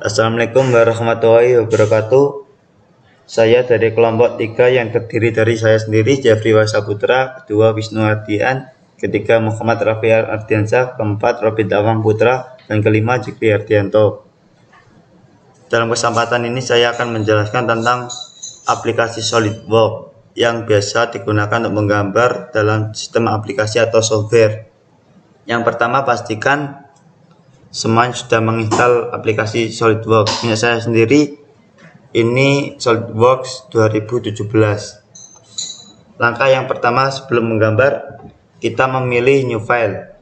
Assalamualaikum warahmatullahi wabarakatuh. Saya dari kelompok 3 yang terdiri dari saya sendiri, Jeffrey Wasaputra, kedua Wisnu Ardian, ketiga Muhammad Rafi Ardiansyah, keempat Robert Awang Putra, dan kelima Jikri Ardianto. Dalam kesempatan ini saya akan menjelaskan tentang aplikasi SolidWorks yang biasa digunakan untuk menggambar dalam sistem aplikasi atau software. Yang pertama, pastikan semuanya sudah menginstal aplikasi SolidWorks. Punya saya sendiri ini SolidWorks 2017. Langkah yang pertama sebelum menggambar, kita memilih new file.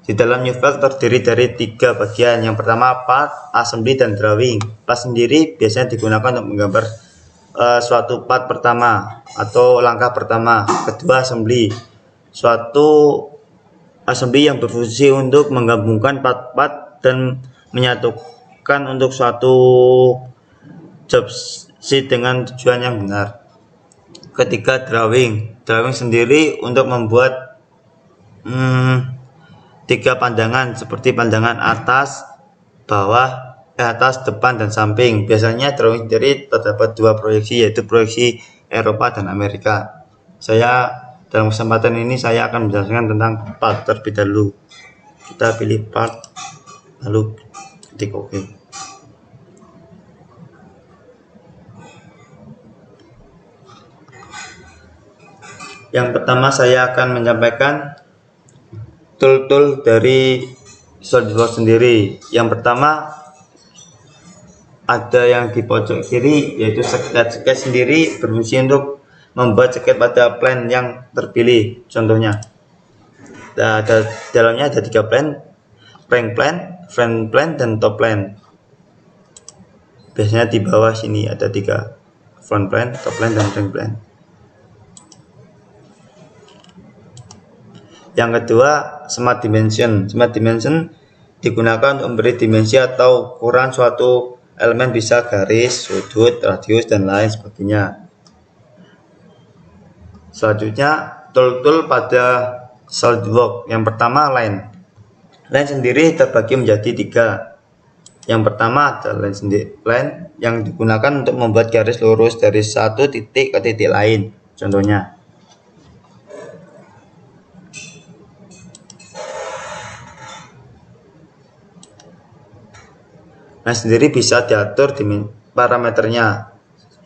Di dalam new file terdiri dari 3 bagian. Yang pertama part, assembly, dan drawing. Part sendiri biasanya digunakan untuk menggambar suatu part pertama atau langkah pertama. Kedua, assembly, suatu assembly yang berfungsi untuk menggabungkan part-part dan menyatukan untuk suatu job sheet dengan tujuan yang benar. Ketiga, drawing sendiri untuk membuat 3 pandangan seperti pandangan atas, bawah, atas, depan, dan samping. Biasanya drawing sendiri terdapat 2 proyeksi, yaitu proyeksi Eropa dan Amerika. Dalam kesempatan ini saya akan menjelaskan tentang part terlebih dahulu. Kita pilih part, lalu ketik OK. Yang pertama saya akan menyampaikan tool-tool dari SolidWorks sendiri. Yang pertama ada yang di pojok kiri, yaitu sketch sendiri berfungsi untuk membuat sketch pada plan yang terpilih. Contohnya dalamnya ada 3 plan: rank plan, front plan, dan top plan. Biasanya di bawah sini ada 3: front plan, top plan, dan rank plan. Yang kedua, smart dimension digunakan untuk memberi dimensi atau ukuran suatu elemen, bisa garis, sudut, radius, dan lain sebagainya. Selanjutnya, tool-tool pada SolidWorks. Yang pertama, line sendiri terbagi menjadi 3. Yang pertama adalah line yang digunakan untuk membuat garis lurus dari satu titik ke titik lain. Contohnya, sendiri bisa diatur di parameternya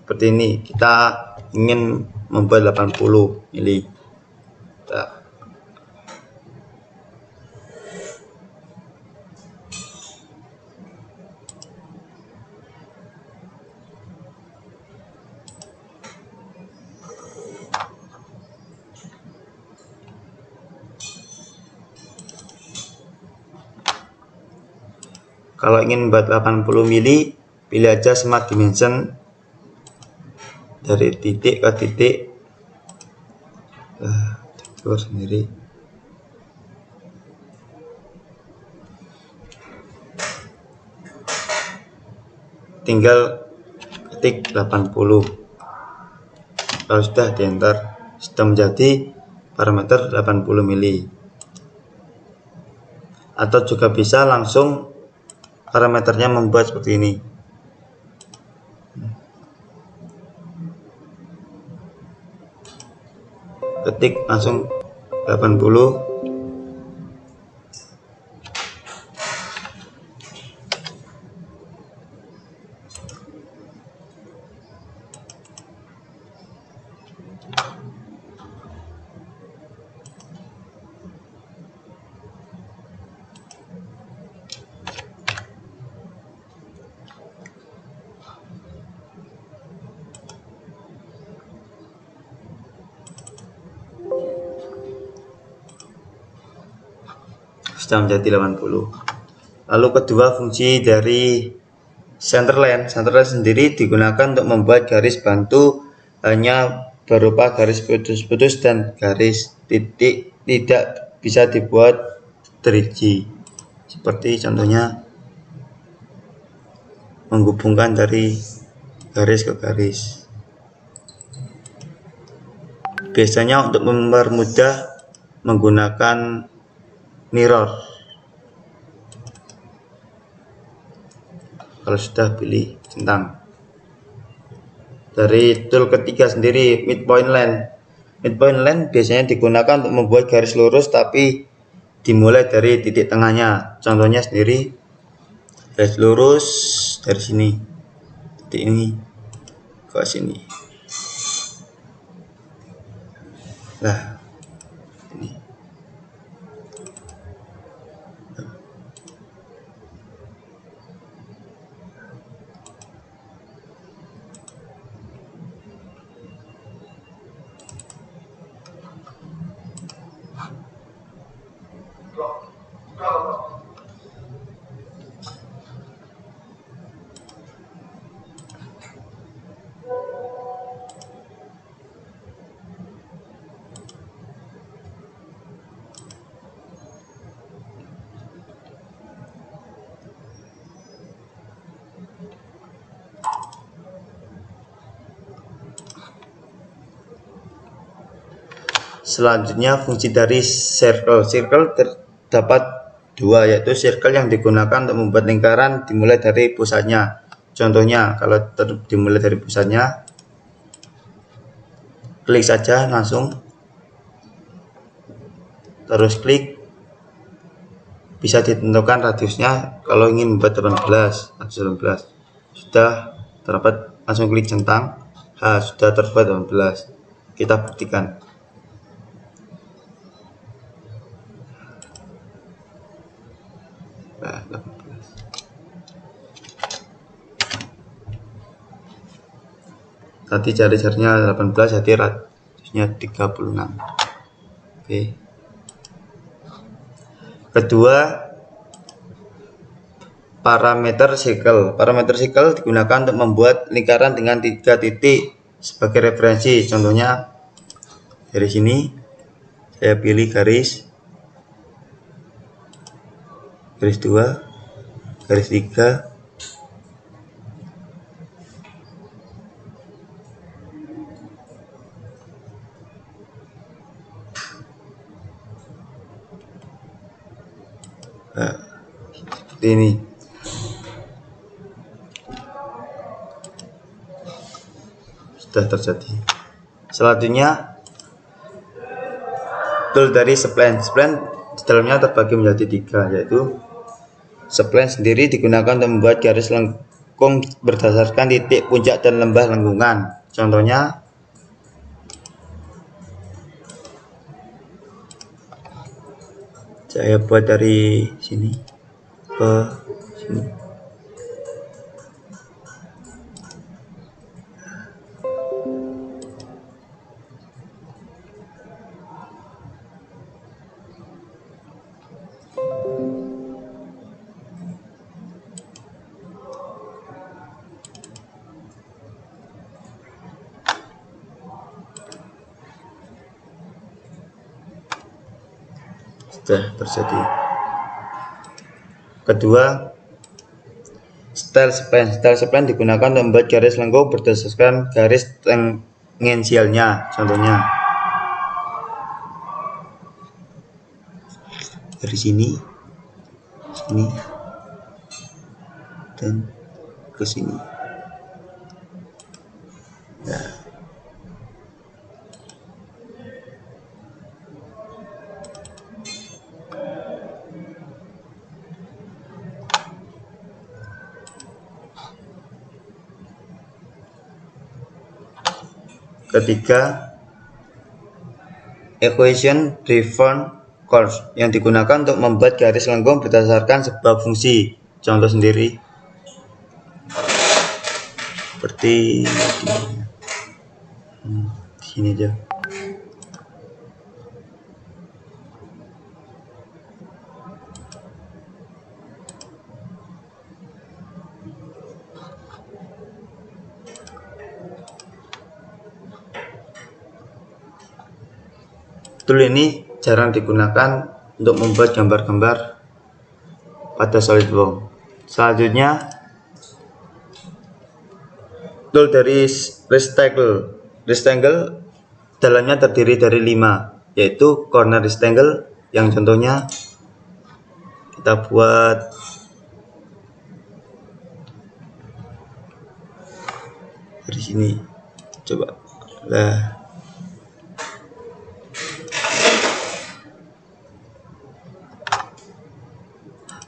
seperti ini. Kita ingin membuat 80 mili. Kalau ingin membuat 80 mili, pilih aja smart dimension dari titik ke titik. Terus sendiri. Tinggal ketik 80. Kalau sudah di enter, sudah menjadi parameter 80 mili. Atau juga bisa langsung parameternya membuat seperti ini. Ketik langsung 80. Sudah menjadi 80. Lalu kedua, fungsi dari centerline sendiri digunakan untuk membuat garis bantu hanya berupa garis putus-putus dan garis titik, tidak bisa dibuat dirigi. Seperti contohnya menghubungkan dari garis ke garis. Biasanya untuk mempermudah menggunakan mirror. Kalau sudah, pilih centang. Dari tool ketiga sendiri, midpoint line. Midpoint line biasanya digunakan untuk membuat garis lurus tapi dimulai dari titik tengahnya. Contohnya sendiri, garis lurus dari sini, titik ini ke sini. Nah, ini. Selanjutnya, fungsi dari circle. Circle terdapat dua, yaitu circle yang digunakan untuk membuat lingkaran dimulai dari pusatnya. Contohnya, kalau dimulai dari pusatnya, klik saja langsung, terus klik, bisa ditentukan radiusnya. Kalau ingin membuat 18, sudah terdapat, langsung klik centang. Sudah terbuat 18. Kita buktikan. Nah, 18. Tadi jari-jarinya 18, jadi radiusnya 36. Oke. Kedua, parameter circle. Parameter circle digunakan untuk membuat lingkaran dengan 3 titik sebagai referensi. Contohnya dari sini saya pilih garis 2, garis 3, seperti ini. Sudah terjadi. Selanjutnya, tool dari spline. Spline di dalamnya terbagi menjadi 3, yaitu spline sendiri digunakan untuk membuat garis lengkung berdasarkan titik puncak dan lembah lengkungan. Contohnya, saya buat dari sini ke sini. Sudah terjadi. Kedua, style spline. Style spline digunakan untuk membuat garis lengkung berdasarkan garis tangensialnya. Contohnya dari sini, dan ke sini. Nah, ketiga, equation driven curve yang digunakan untuk membuat garis lengkung berdasarkan sebuah fungsi. Contoh sendiri seperti di sini aja. Tool ini jarang digunakan untuk membuat gambar-gambar pada SolidWorks. Selanjutnya, tool dari rectangle. Rectangle dalamnya terdiri dari 5, yaitu corner rectangle, yang contohnya kita buat dari sini. Coba lah,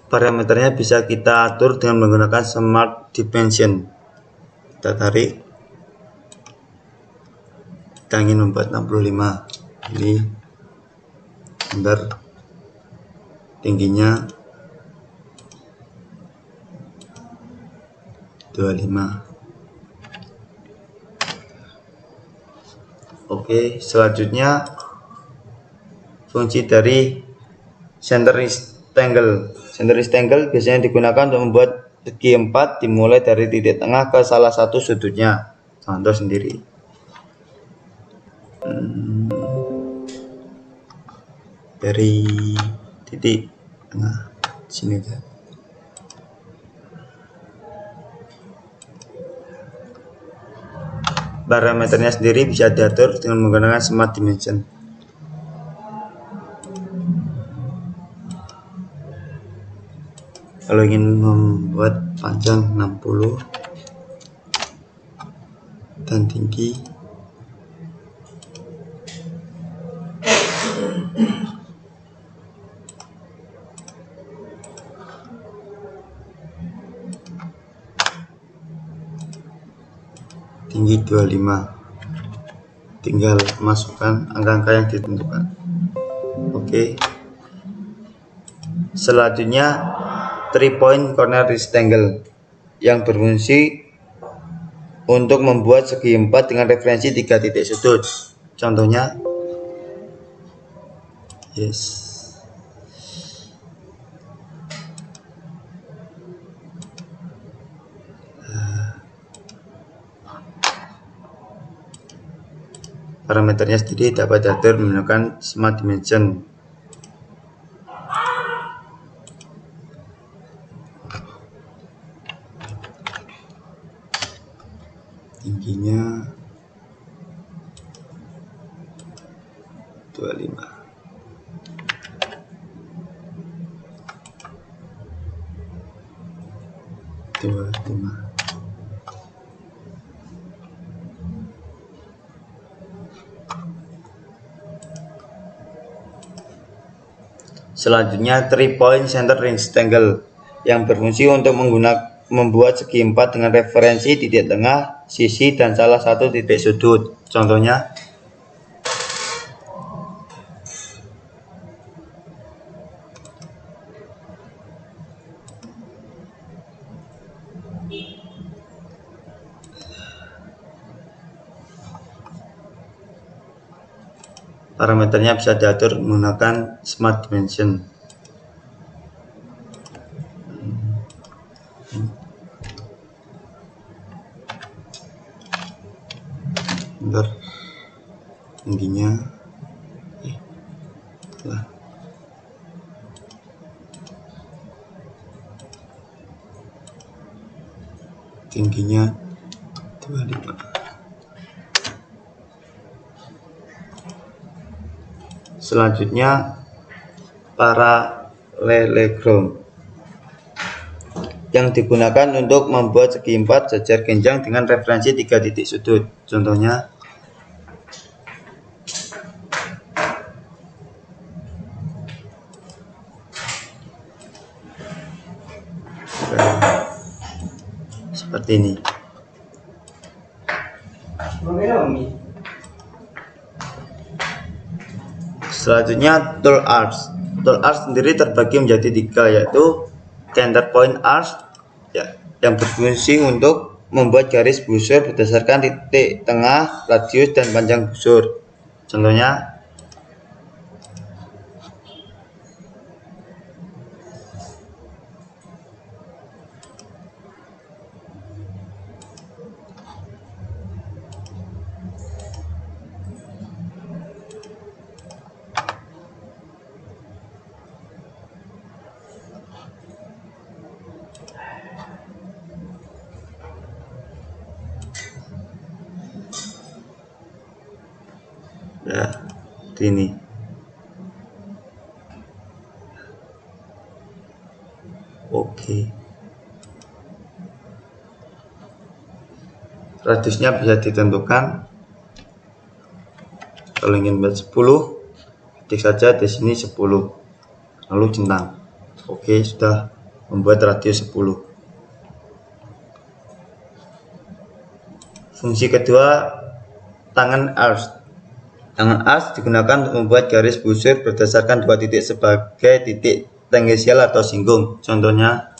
parameternya bisa kita atur dengan menggunakan Smart Dimension. Kita tarik, kita ingin membuat 65 ini, sebentar, tingginya 25. Oke, selanjutnya fungsi dari center rectangle. Center rectangle biasanya digunakan untuk membuat segi 4 dimulai dari titik tengah ke salah satu sudutnya. Contoh sendiri. Dari titik tengah sini. Parameternya sendiri bisa diatur dengan menggunakan Smart Dimension. Kalau ingin membuat panjang 60 dan tinggi 25, tinggal masukkan angka-angka yang ditentukan. Oke. Selanjutnya 3-point corner rectangle yang berfungsi untuk membuat segi 4 dengan referensi 3 titik sudut. Contohnya, parameternya sendiri dapat diatur menggunakan Smart Dimension. Tingginya 25. Selanjutnya 3-point center rectangle yang berfungsi untuk membuat segi 4 dengan referensi titik tengah, sisi, dan salah satu titik sudut. Contohnya, parameternya bisa diatur menggunakan Smart Dimension. Bentar, tingginya tingginya 25. Selanjutnya parallelogram yang digunakan untuk membuat segi 4 sejajar genjang dengan referensi 3 titik sudut. Contohnya, seperti ini. Selanjutnya tool arch. Tool arch sendiri terbagi menjadi 3, yaitu center point arch yang berfungsi untuk membuat garis busur berdasarkan titik tengah, radius, dan panjang busur. Contohnya, ini. Oke. radiusnya bisa ditentukan. Kalau ingin buat 10, ketik saja di sini 10, lalu centang. Oke, sudah membuat radius 10. Fungsi kedua, tangan arc. Tangan arc digunakan untuk membuat garis busur berdasarkan dua titik sebagai titik tanggensial atau singgung. Contohnya,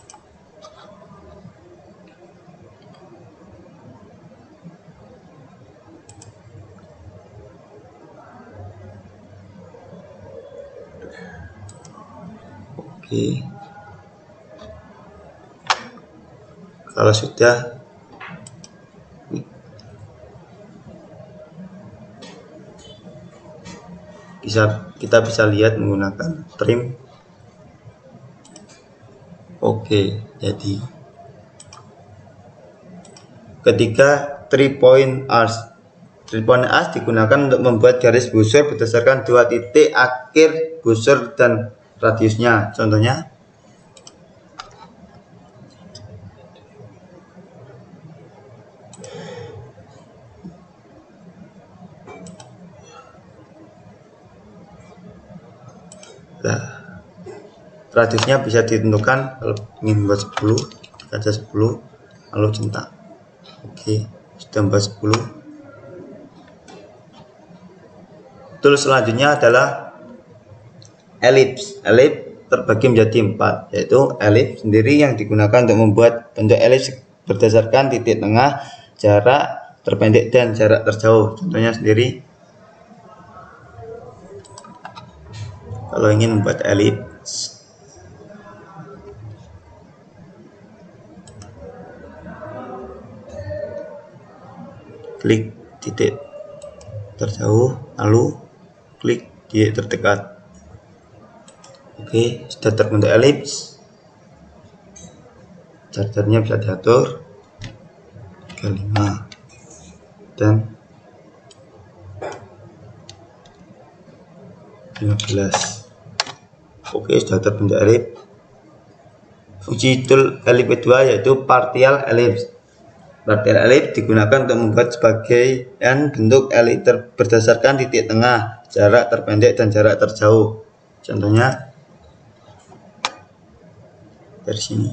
oke. Kalau sudah, kita bisa lihat menggunakan trim. Oke, jadi ketiga, 3-point arc. 3-point arc digunakan untuk membuat garis busur berdasarkan dua titik akhir busur dan radiusnya. Contohnya, nah, radiusnya bisa ditentukan. Kalau ingin buat 10, saja 10, lalu centang. Oke, sudah membuat 10. Tool selanjutnya adalah elips. Elips terbagi menjadi 4, yaitu elips sendiri yang digunakan untuk membuat bentuk elips berdasarkan titik tengah, jarak terpendek dan jarak terjauh. Contohnya sendiri, kalau ingin membuat elips, klik titik terjauh, lalu klik titik terdekat. Oke, sudah terbentuk elips. Chargernya bisa diatur 35 dan 15. Oke, sudah terbentuk elips. Fungsi tool elips kedua yaitu partial elips. Partial elips digunakan untuk membuat sebagian bentuk elips berdasarkan titik tengah, jarak terpendek dan jarak terjauh. Contohnya dari sini.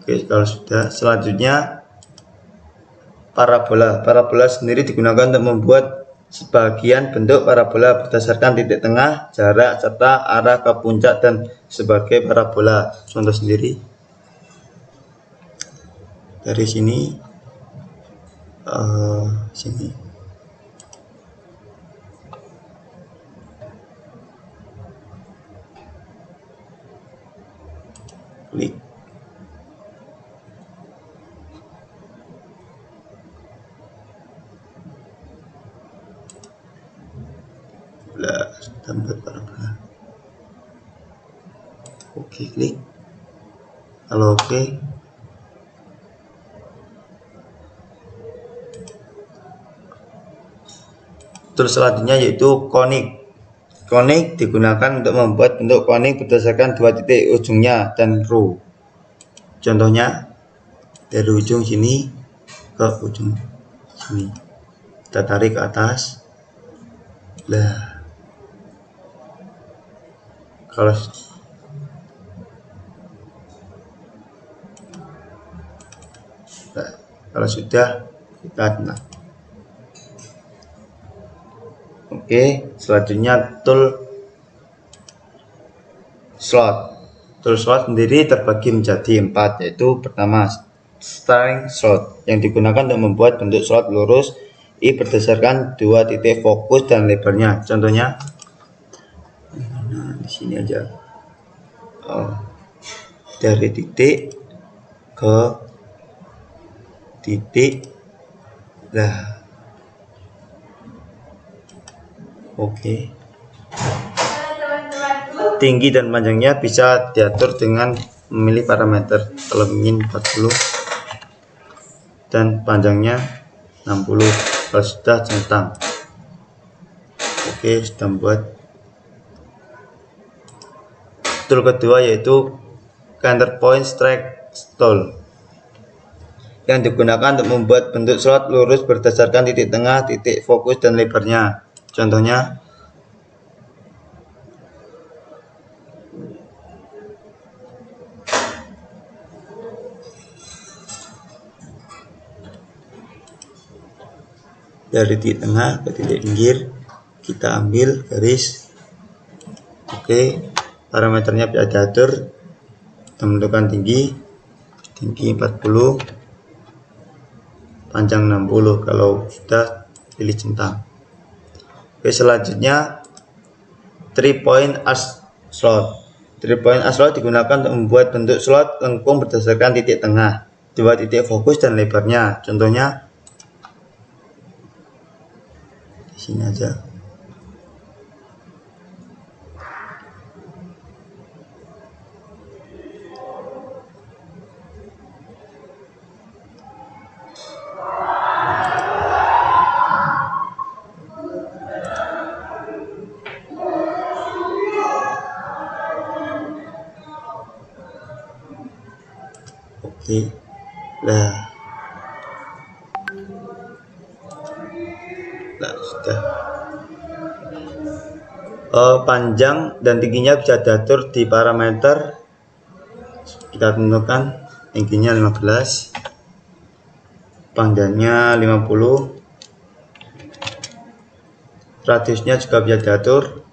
Oke, kalau sudah, selanjutnya parabola. Parabola sendiri digunakan untuk membuat sebagian bentuk parabola berdasarkan titik tengah, jarak, serta arah ke puncak dan sebagai parabola. Contoh sendiri dari sini, sini. Klik. Tempat parabola. Oke, klik. Kalau oke, terus selanjutnya yaitu konik. Konik digunakan untuk membuat bentuk konik berdasarkan dua titik ujungnya dan row. Contohnya dari ujung sini ke ujung sini, kita tarik ke atas. Nah, kalau sudah, kita tenang. Oke, selanjutnya tool slot. Tool slot sendiri terbagi menjadi 4, yaitu pertama starting slot yang digunakan untuk membuat bentuk slot lurus I berdasarkan dua titik fokus dan lebarnya. Contohnya, di sini aja. Dari titik ke titik. Nah, oke. Tinggi dan panjangnya bisa diatur dengan memilih parameter. Kalau ingin 40 dan panjangnya 60. Kalau sudah centang. Oke, sudah membuat. Tool kedua yaitu counterpoint strike tool yang digunakan untuk membuat bentuk slot lurus berdasarkan titik tengah, titik fokus, dan lebarnya. Contohnya, dari titik tengah ke titik pinggir kita ambil garis. Oke, parameternya bisa diatur. Kita menentukan tinggi 40, panjang 60. Kalau sudah, pilih centang. Oke, selanjutnya 3 point arc slot. 3 point arc slot digunakan untuk membuat bentuk slot lengkung berdasarkan titik tengah, 2 titik fokus, dan lebarnya. Contohnya di sini aja. Oke, nah sudah. Panjang dan tingginya bisa diatur di parameter. Kita tentukan tingginya 15, panjangnya 50, radiusnya juga bisa diatur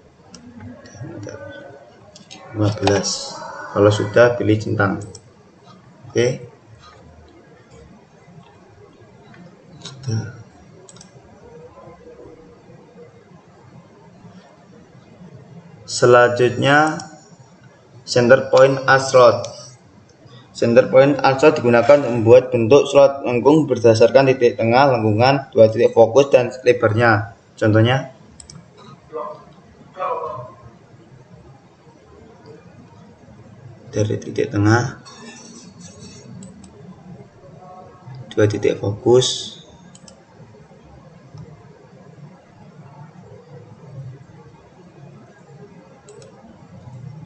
15. Kalau sudah, pilih centang. Oke. Selanjutnya center point arc slot. Center point arc slot digunakan untuk membuat bentuk slot lengkung berdasarkan titik tengah, lengkungan, 2 titik fokus, dan lebarnya. Contohnya dari titik tengah, 2 titik fokus,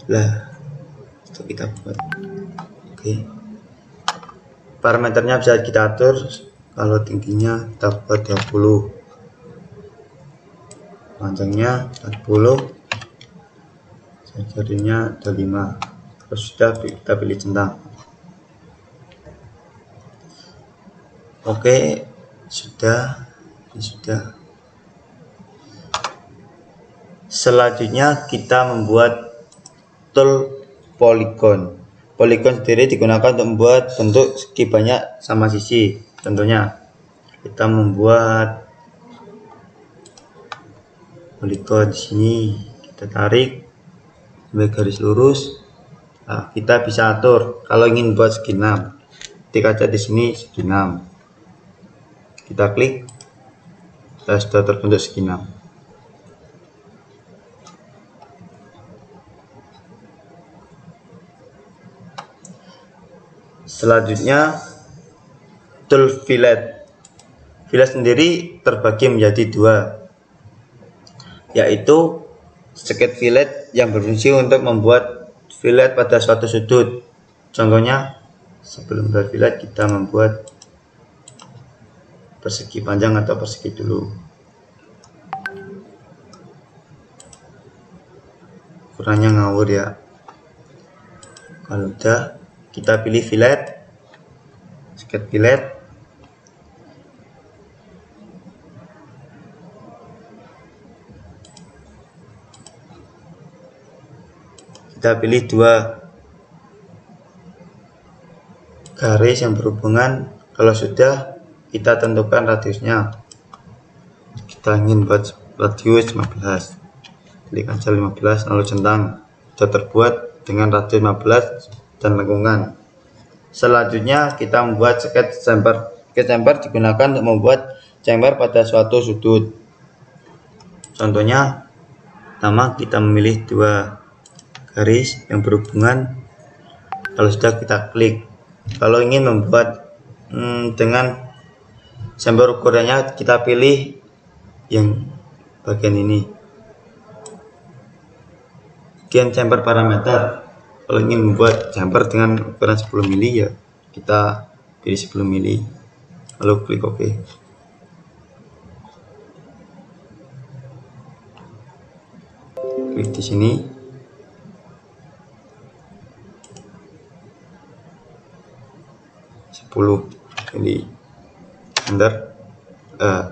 lah itu kita buat. Oke, parameternya bisa kita atur. Kalau tingginya kita buat 20, panjangnya 40, jarinya 25. Kalau sudah, kita pilih centang. Oke, sudah. Ini sudah. Selanjutnya kita membuat tool polygon. Polygon sendiri digunakan untuk membuat bentuk segi banyak sama sisi. Contohnya, kita membuat polygon di sini, kita tarik sampai garis lurus. Nah, kita bisa atur. Kalau ingin buat segi 6, ketik aja di sini segi 6. Kita klik, sudah terbentuk segi 6. Selanjutnya tool fillet. Fillet sendiri terbagi menjadi 2, yaitu sketch fillet yang berfungsi untuk membuat fillet pada suatu sudut. Contohnya, sebelum berfillet kita membuat persegi panjang atau persegi dulu. Ukurannya ngawur ya. Kalau udah, kita pilih fillet, sketch fillet. Kita pilih 2 garis yang berhubungan. Kalau sudah, kita tentukan radiusnya. Kita ingin buat radius 15, klik aja 15 lalu centang. Sudah terbuat dengan radius 15 dan lengkungan. Selanjutnya kita membuat sketch chamfer. Sketch chamfer digunakan untuk membuat chamfer pada suatu sudut. Contohnya, pertama kita memilih 2 garis yang berhubungan. Kalau sudah, kita klik. Kalau ingin membuat dengan chamber ukurannya, kita pilih yang bagian ini, bagian chamber parameter. Kalau ingin membuat chamber dengan ukuran 10 mili, ya kita pilih 10 mili, lalu klik OK. Klik di sini. Mili enter,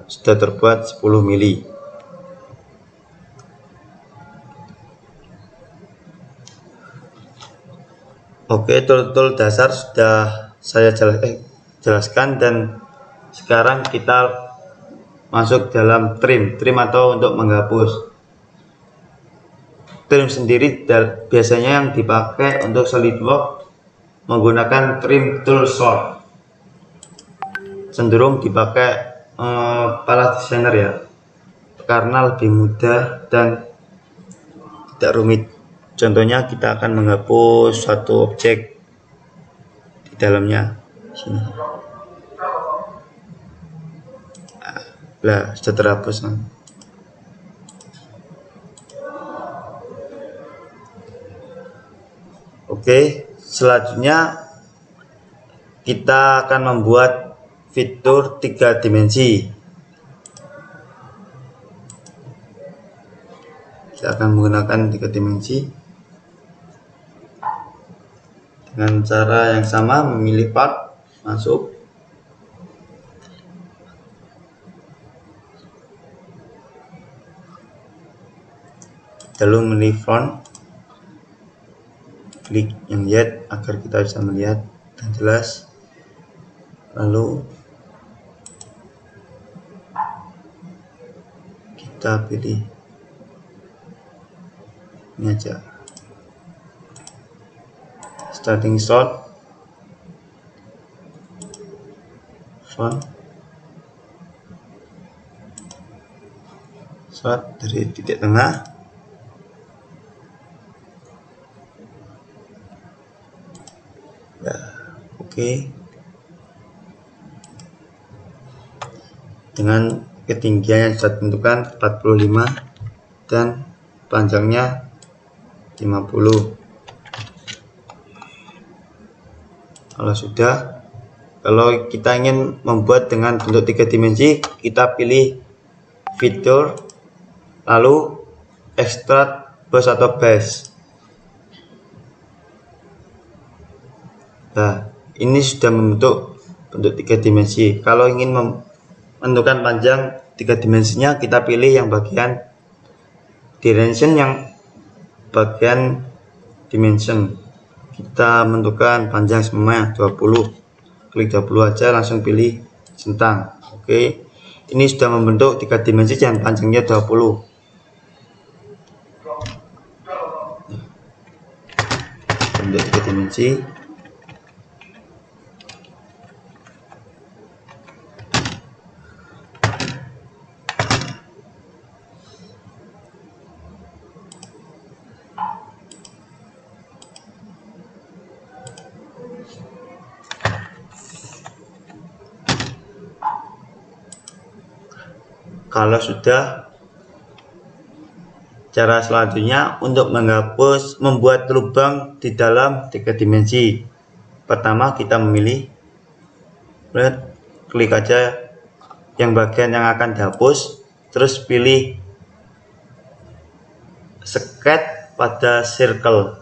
sudah terbuat 10 mili. Oke, tool dasar sudah saya jelaskan, dan sekarang kita masuk dalam trim atau untuk menghapus. Trim sendiri biasanya yang dipakai untuk SolidWorks menggunakan trim tool sort. Cenderung dipakai para desainer ya, karena lebih mudah dan tidak rumit. Contohnya, kita akan menghapus satu objek di dalamnya sini. Lah, sudah terhapus kan. Oke, selanjutnya kita akan membuat fitur 3 dimensi. Kita akan menggunakan 3 dimensi dengan cara yang sama, memilih part, masuk, lalu memilih front, klik yang Z agar kita bisa melihat dan jelas, lalu kita pilih ini aja, starting shot, front, shot dari titik tengah, oke. Dengan ketinggian yang sudah ditentukan 45 dan panjangnya 50. Kalau kita ingin membuat dengan bentuk 3 dimensi, kita pilih fitur, lalu extrude boss atau base. Nah, ini sudah membentuk bentuk 3 dimensi. Kalau ingin menentukan panjang 3 dimensinya, kita pilih yang bagian dimension, yang bagian dimension. Kita menentukan panjang semua 20. Klik 20 aja, langsung pilih centang. Oke. Ini sudah membentuk 3 dimensi dan panjangnya 20. Bentuk 3 dimensi. Kalau sudah, cara selanjutnya untuk membuat lubang di dalam 3 dimensi. Pertama, kita memilih, klik aja yang bagian yang akan dihapus, terus pilih sketch pada circle.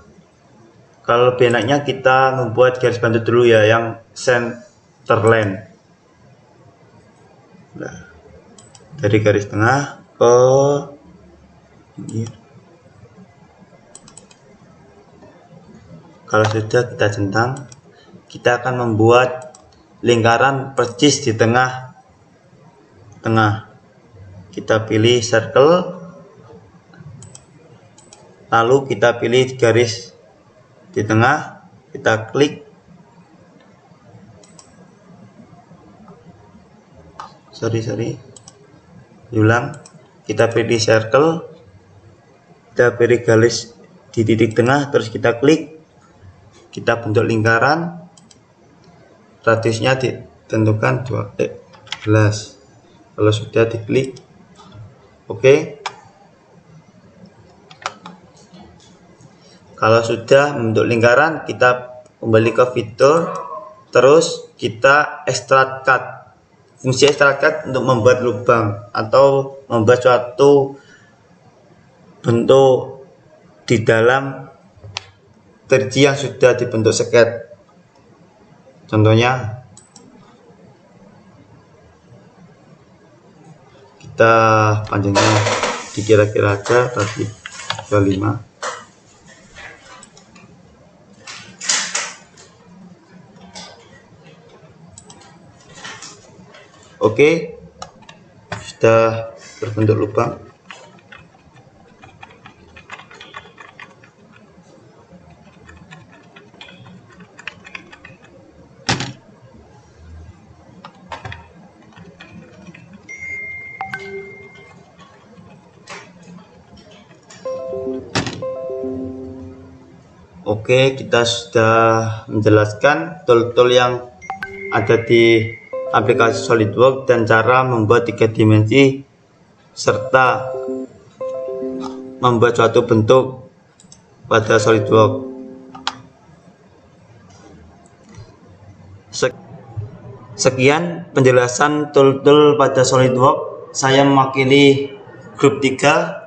Kalau lebih enaknya kita membuat garis bantu dulu ya, yang center line. Nah, dari garis tengah ke ini. Kalau sudah, kita centang. Kita akan membuat lingkaran persis di tengah. Kita pilih circle, lalu kita pilih garis di tengah, kita klik, ulang, kita pilih circle, kita pilih garis di titik tengah, terus kita klik, kita bentuk lingkaran, radiusnya ditentukan 12. Kalau sudah diklik oke. Kalau sudah membentuk lingkaran, kita kembali ke fitur, terus kita extract cut. Fungsi extract cut untuk membuat lubang atau membuat suatu bentuk di dalam 3D yang sudah dibentuk sketch. Contohnya kita panjangnya dikira-kira aja tadi 25. Oke, sudah berbentuk lubang. Oke, kita sudah menjelaskan tool-tool yang ada di aplikasi SolidWorks dan cara membuat 3 dimensi serta membuat suatu bentuk pada SolidWorks. Sekian penjelasan tool-tool pada SolidWorks. Saya mewakili grup 3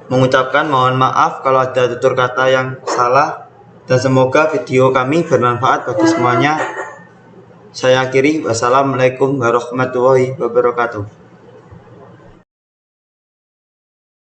mengucapkan mohon maaf kalau ada tutur kata yang salah, dan semoga video kami bermanfaat bagi semuanya. Saya akhiri, wassalamualaikum warahmatullahi wabarakatuh.